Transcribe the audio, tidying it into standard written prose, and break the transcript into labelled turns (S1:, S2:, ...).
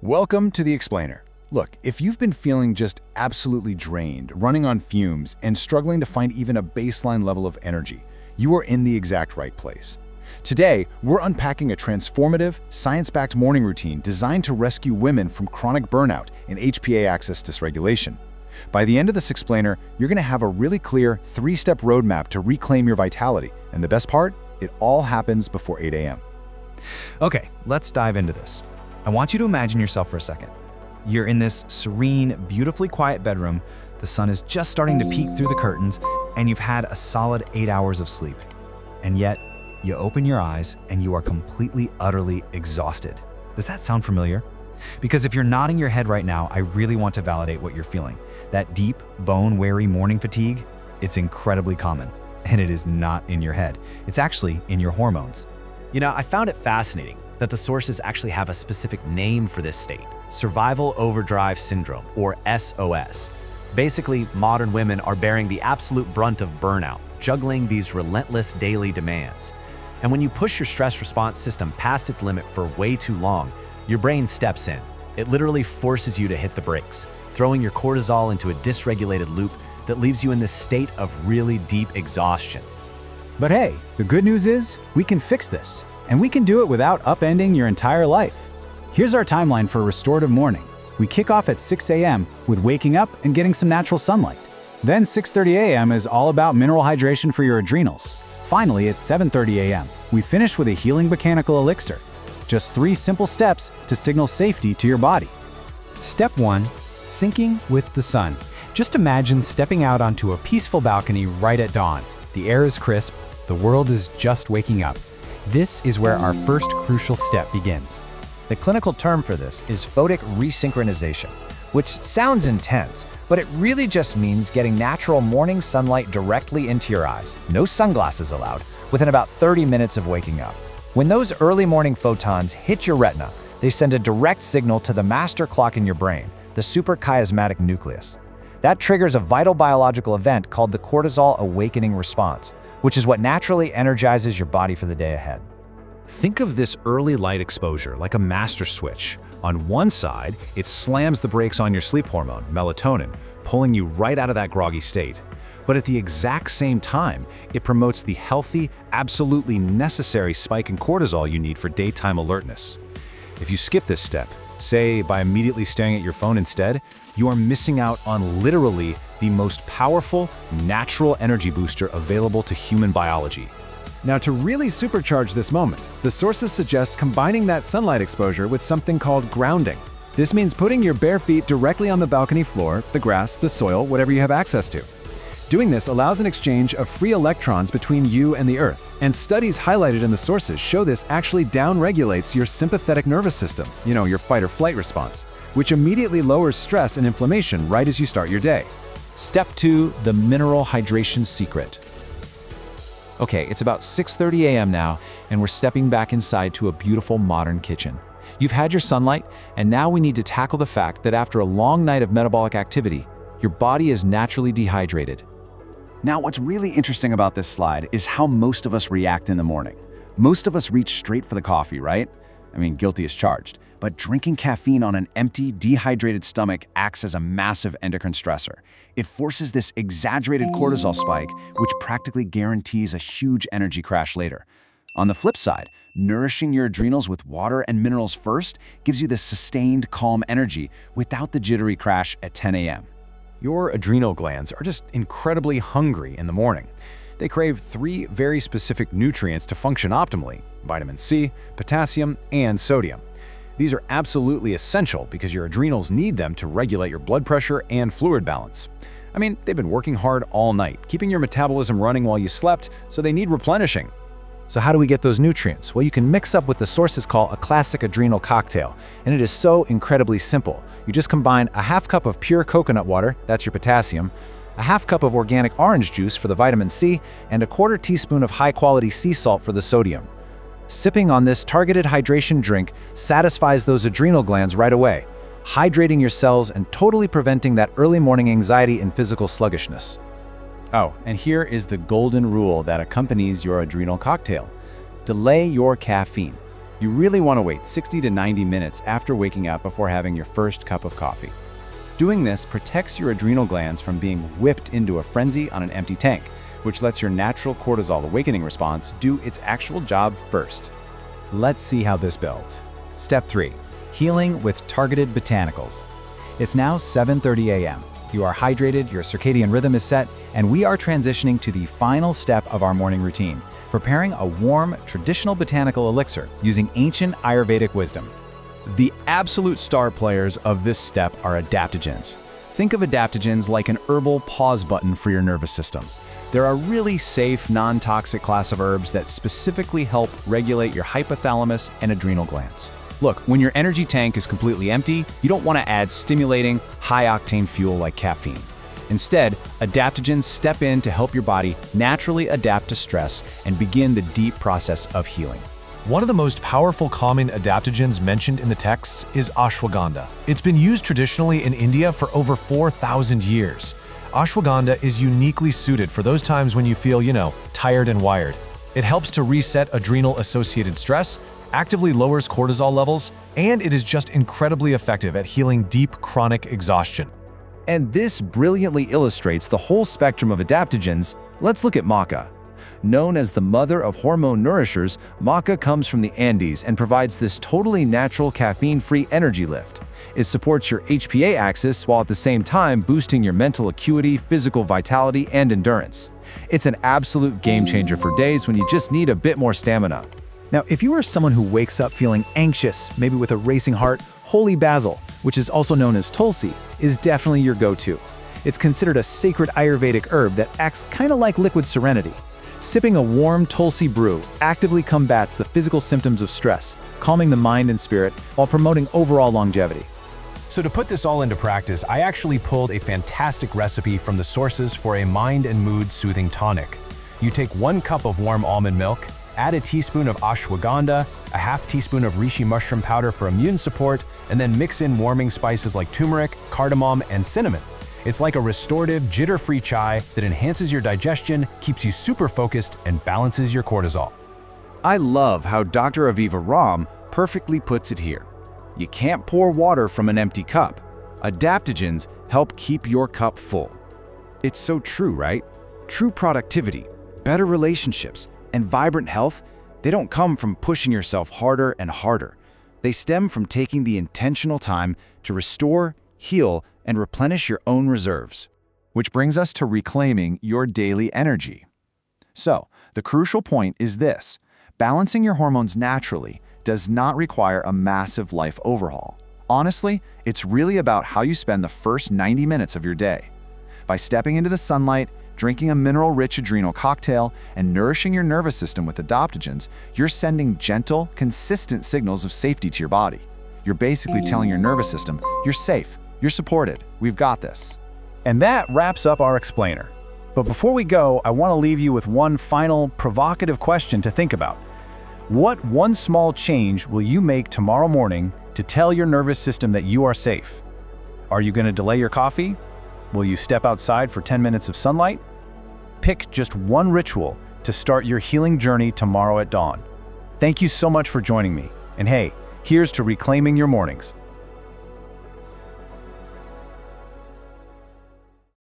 S1: Welcome to The Explainer. Look, if you've been feeling just absolutely drained, running on fumes, and struggling to find even a baseline level of energy, you are in the exact right place. Today, we're unpacking a transformative, science-backed morning routine designed to rescue women from chronic burnout and HPA axis dysregulation. By the end of this explainer, you're going to have a really clear 3-step roadmap to reclaim your vitality. And the best part? It all happens before 8 a.m.
S2: Okay, let's dive into this. I want you to imagine yourself for a second. You're in this serene, beautifully quiet bedroom, the sun is just starting to peek through the curtains, and you've had a solid 8 hours of sleep. And yet, you open your eyes and you are completely, utterly exhausted. Does that sound familiar? Because if you're nodding your head right now, I really want to validate what you're feeling. That deep, bone-weary morning fatigue, it's incredibly common. And it is not in your head. It's actually in your hormones.
S3: You know, I found it fascinating that the sources actually have a specific name for this state, Survival Overdrive Syndrome, or SOS. Basically, modern women are bearing the absolute brunt of burnout, juggling these relentless daily demands. And when you push your stress response system past its limit for way too long, your brain steps in. It literally forces you to hit the brakes, throwing your cortisol into a dysregulated loop that leaves you in this state of really deep exhaustion.
S4: But hey, the good news is we can fix this, and we can do it without upending your entire life. Here's our timeline for a restorative morning. We kick off at 6 a.m. with waking up and getting some natural sunlight. Then 6:30 a.m. is all about mineral hydration for your adrenals. Finally, at 7:30 a.m., we finish with a healing botanical elixir. Just 3 simple steps to signal safety to your body. Step 1. Syncing with the sun. Just imagine stepping out onto a peaceful balcony right at dawn. The air is crisp, the world is just waking up. This is where our first crucial step begins.
S5: The clinical term for this is Photic Resynchronization, which sounds intense, but it really just means getting natural morning sunlight directly into your eyes, no sunglasses allowed, within about 30 minutes of waking up. When those early morning photons hit your retina, they send a direct signal to the master clock in your brain, the suprachiasmatic nucleus. That triggers a vital biological event called the cortisol awakening response, which is what naturally energizes your body for the day ahead.
S2: Think of this early light exposure like a master switch. On one side, it slams the brakes on your sleep hormone, melatonin, pulling you right out of that groggy state. But at the exact same time, it promotes the healthy, absolutely necessary spike in cortisol you need for daytime alertness. If you skip this step, say by immediately staring at your phone instead, you are missing out on literally the most powerful, natural energy booster available to human biology.
S4: Now, to really supercharge this moment, the sources suggest combining that sunlight exposure with something called grounding. This means putting your bare feet directly on the balcony floor, the grass, the soil, whatever you have access to. Doing this allows an exchange of free electrons between you and the earth, and studies highlighted in the sources show this actually downregulates your sympathetic nervous system, your fight or flight response, which immediately lowers stress and inflammation right as you start your day.
S5: Step 2, the mineral hydration secret. Okay, it's about 6:30 a.m. now, and we're stepping back inside to a beautiful modern kitchen. You've had your sunlight, and now we need to tackle the fact that after a long night of metabolic activity, your body is naturally dehydrated.
S1: Now, what's really interesting about this slide is how most of us react in the morning. Most of us reach straight for the coffee, right? Guilty as charged. But drinking caffeine on an empty, dehydrated stomach acts as a massive endocrine stressor. It forces this exaggerated cortisol spike, which practically guarantees a huge energy crash later. On the flip side, nourishing your adrenals with water and minerals first gives you this sustained, calm energy without the jittery crash at 10 a.m.
S2: Your adrenal glands are just incredibly hungry in the morning. They crave 3 very specific nutrients to function optimally: vitamin C, potassium, and sodium. These are absolutely essential because your adrenals need them to regulate your blood pressure and fluid balance. They've been working hard all night, keeping your metabolism running while you slept, so they need replenishing.
S5: So how do we get those nutrients? Well, you can mix up what the sources call a classic adrenal cocktail, and it is so incredibly simple. You just combine a half cup of pure coconut water, that's your potassium, a half cup of organic orange juice for the vitamin C, and a 1/4 teaspoon of high-quality sea salt for the sodium. Sipping on this targeted hydration drink satisfies those adrenal glands right away, hydrating your cells and totally preventing that early morning anxiety and physical sluggishness.
S4: Oh, and here is the golden rule that accompanies your adrenal cocktail. Delay your caffeine.
S1: You really want to wait 60 to 90 minutes after waking up before having your first cup of coffee. Doing this protects your adrenal glands from being whipped into a frenzy on an empty tank, which lets your natural cortisol awakening response do its actual job first.
S4: Let's see how this builds. Step 3. Healing with targeted botanicals. It's now 7:30 a.m. You are hydrated, your circadian rhythm is set, and we are transitioning to the final step of our morning routine, preparing a warm, traditional botanical elixir using ancient Ayurvedic wisdom.
S1: The absolute star players of this step are adaptogens. Think of adaptogens like an herbal pause button for your nervous system. They're a really safe, non-toxic class of herbs that specifically help regulate your hypothalamus and adrenal glands. Look, when your energy tank is completely empty, you don't want to add stimulating, high-octane fuel like caffeine. Instead, adaptogens step in to help your body naturally adapt to stress and begin the deep process of healing.
S6: One of the most powerful calming adaptogens mentioned in the texts is ashwagandha. It's been used traditionally in India for over 4,000 years. Ashwagandha is uniquely suited for those times when you feel, tired and wired. It helps to reset adrenal-associated stress, actively lowers cortisol levels, and it is just incredibly effective at healing deep chronic exhaustion.
S1: And this brilliantly illustrates the whole spectrum of adaptogens. Let's look at maca. Known as the mother of hormone nourishers, maca comes from the Andes and provides this totally natural caffeine-free energy lift. It supports your HPA axis while at the same time boosting your mental acuity, physical vitality, and endurance. It's an absolute game changer for days when you just need a bit more stamina.
S4: Now, if you are someone who wakes up feeling anxious, maybe with a racing heart, holy basil, which is also known as Tulsi, is definitely your go-to. It's considered a sacred Ayurvedic herb that acts kind of like liquid serenity. Sipping a warm Tulsi brew actively combats the physical symptoms of stress, calming the mind and spirit while promoting overall longevity.
S6: So to put this all into practice, I actually pulled a fantastic recipe from the sources for a mind and mood soothing tonic. You take 1 cup of warm almond milk, add a teaspoon of ashwagandha, a half teaspoon of reishi mushroom powder for immune support, and then mix in warming spices like turmeric, cardamom, and cinnamon. It's like a restorative, jitter-free chai that enhances your digestion, keeps you super focused, and balances your cortisol.
S1: I love how Dr. Aviva Ram perfectly puts it here. You can't pour water from an empty cup. Adaptogens help keep your cup full. It's so true, right? True productivity, better relationships, and vibrant health, they don't come from pushing yourself harder and harder. They stem from taking the intentional time to restore, heal, and replenish your own reserves. Which brings us to reclaiming your daily energy. So, the crucial point is this: balancing your hormones naturally does not require a massive life overhaul. Honestly, it's really about how you spend the first 90 minutes of your day. By stepping into the sunlight, drinking a mineral-rich adrenal cocktail, and nourishing your nervous system with adaptogens, you're sending gentle, consistent signals of safety to your body. You're basically telling your nervous system, you're safe, you're supported, we've got this.
S4: And that wraps up our explainer. But before we go, I want to leave you with one final provocative question to think about. What one small change will you make tomorrow morning to tell your nervous system that you are safe? Are you going to delay your coffee? Will you step outside for 10 minutes of sunlight? Pick just one ritual to start your healing journey tomorrow at dawn. Thank you so much for joining me. And hey, here's to reclaiming your mornings.